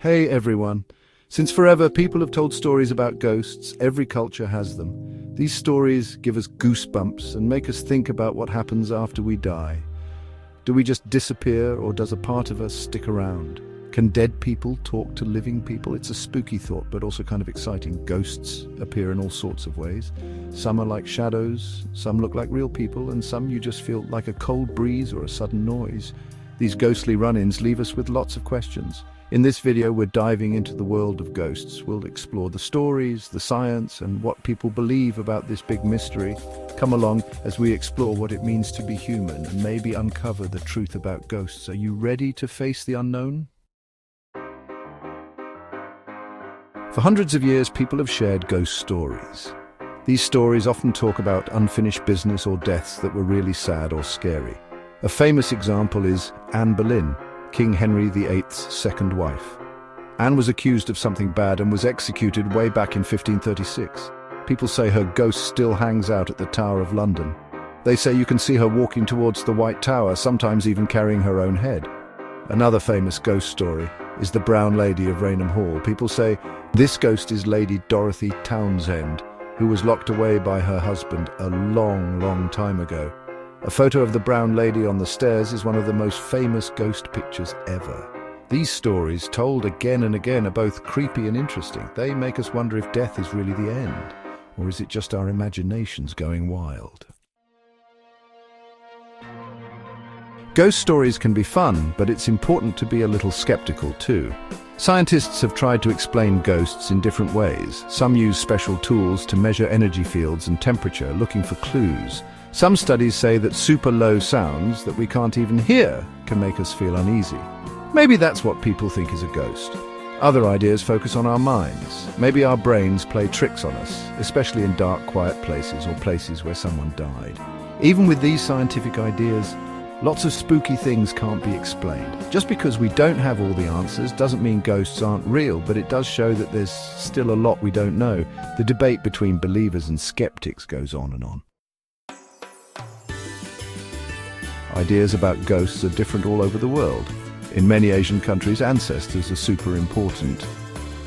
Hey everyone. Since forever, people have told stories about ghosts. Every culture has them. These stories give us goosebumps and make us think about what happens after we die. Do we just disappear, or does a part of us stick around? Can dead people talk to living people? It's a spooky thought, but also kind of exciting. Ghosts appear in all sorts of ways. Some are like shadows, some look like real people, and some you just feel like a cold breeze or a sudden noise. These ghostly run-ins leave us with lots of questions. In this video, we're diving into the world of ghosts. We'll explore the stories, the science, and what people believe about this big mystery. Come along as we explore what it means to be human and maybe uncover the truth about ghosts. Are you ready to face the unknown? For hundreds of years, people have shared ghost stories. These stories often talk about unfinished business or deaths that were really sad or scary. A famous example is Anne Boleyn, King Henry VIII's second wife. Anne was accused of something bad and was executed way back in 1536. People say her ghost still hangs out at the Tower of London. They say you can see her walking towards the White Tower, sometimes even carrying her own head. Another famous ghost story is the Brown Lady of Raynham Hall. People say this ghost is Lady Dorothy Townshend, who was locked away by her husband a long time ago. A photo of the Brown Lady on the stairs is one of the most famous ghost pictures ever. These stories, told again and again, are both creepy and interesting. They make us wonder if death is really the end, or is it just our imaginations going wild? Ghost stories can be fun, but it's important to be a little skeptical too. Scientists have tried to explain ghosts in different ways. Some use special tools to measure energy fields and temperature, looking for clues. Some studies say that super low sounds that we can't even hear can make us feel uneasy. Maybe that's what people think is a ghost. Other ideas focus on our minds. Maybe our brains play tricks on us, especially in dark, quiet places or places where someone died. Even with these scientific ideas, lots of spooky things can't be explained. Just because we don't have all the answers doesn't mean ghosts aren't real, but it does show that there's still a lot we don't know. The debate between believers and skeptics goes on and on. Ideas about ghosts are different all over the world. In many Asian countries, ancestors are super important.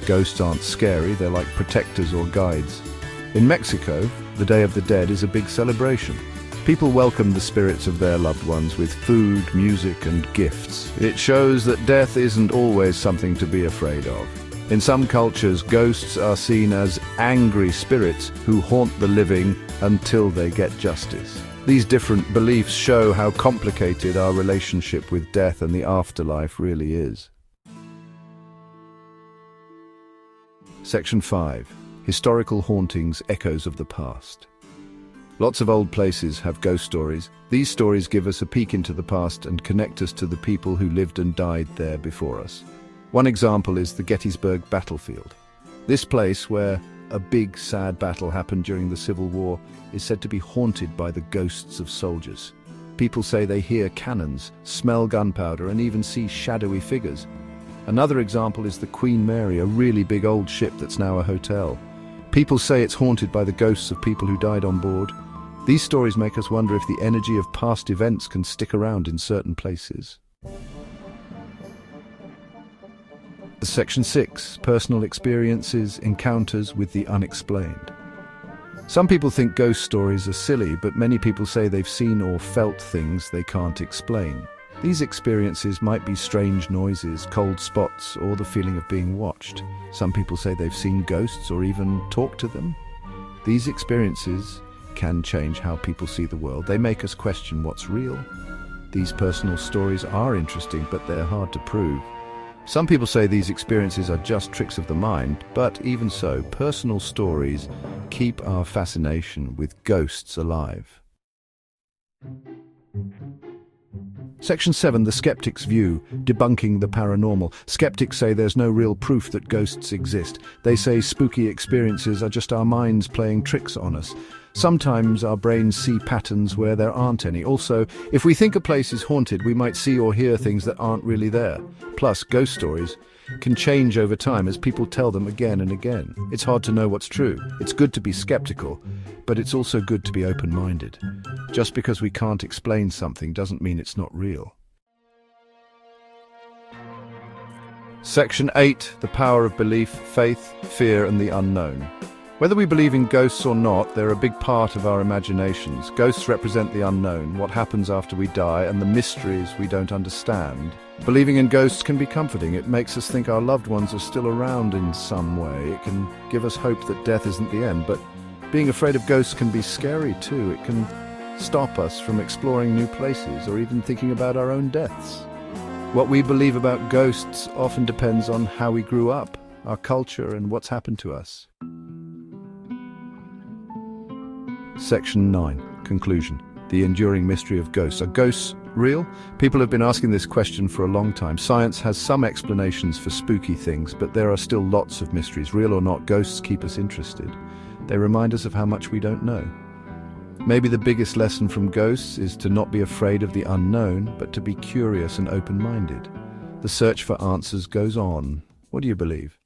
Ghosts aren't scary, they're like protectors or guides. In Mexico, the Day of the Dead is a big celebration. People welcome the spirits of their loved ones with food, music, and gifts. It shows that death isn't always something to be afraid of. In some cultures, ghosts are seen as angry spirits who haunt the living until they get justice. These different beliefs show how complicated our relationship with death and the afterlife really is. Section 5. Historical hauntings, echoes of the past. Lots of old places have ghost stories. These stories give us a peek into the past and connect us to the people who lived and died there before us. One example is the Gettysburg Battlefield. This place, where a big, sad battle happened during the Civil War, is said to be haunted by the ghosts of soldiers. People say they hear cannons, smell gunpowder, and even see shadowy figures. Another example is the Queen Mary, a really big old ship that's now a hotel. People say it's haunted by the ghosts of people who died on board. These stories make us wonder if the energy of past events can stick around in certain places. Section 6. Personal experiences, encounters with the unexplained. Some people think ghost stories are silly, but many people say they've seen or felt things they can't explain. These experiences might be strange noises, cold spots, or the feeling of being watched. Some people say they've seen ghosts or even talked to them. These experiences can change how people see the world. They make us question what's real. These personal stories are interesting, but they're hard to prove. Some people say these experiences are just tricks of the mind, but even so, personal stories keep our fascination with ghosts alive. Section 7. The skeptic's view, debunking the paranormal. Skeptics say there's no real proof that ghosts exist. They say spooky experiences are just our minds playing tricks on us. Sometimes our brains see patterns where there aren't any. Also, if we think a place is haunted, we might see or hear things that aren't really there. Plus, ghost stories can change over time as people tell them again and again. It's hard to know what's true. It's good to be skeptical, but it's also good to be open-minded. Just because we can't explain something doesn't mean it's not real. Section 8. The power of belief, faith, fear, and the unknown. Whether we believe in ghosts or not, they're a big part of our imaginations. Ghosts represent the unknown, what happens after we die, and the mysteries we don't understand. Believing in ghosts can be comforting. It makes us think our loved ones are still around in some way. It can give us hope that death isn't the end. But being afraid of ghosts can be scary too. It can stop us from exploring new places or even thinking about our own deaths. What we believe about ghosts often depends on how we grew up, our culture, and what's happened to us. Section 9. Conclusion. The enduring mystery of ghosts. Are ghosts real? People have been asking this question for a long time. Science has some explanations for spooky things, but there are still lots of mysteries. Real or not, ghosts keep us interested. They remind us of how much we don't know. Maybe the biggest lesson from ghosts is to not be afraid of the unknown, but to be curious and open-minded. The search for answers goes on. What do you believe?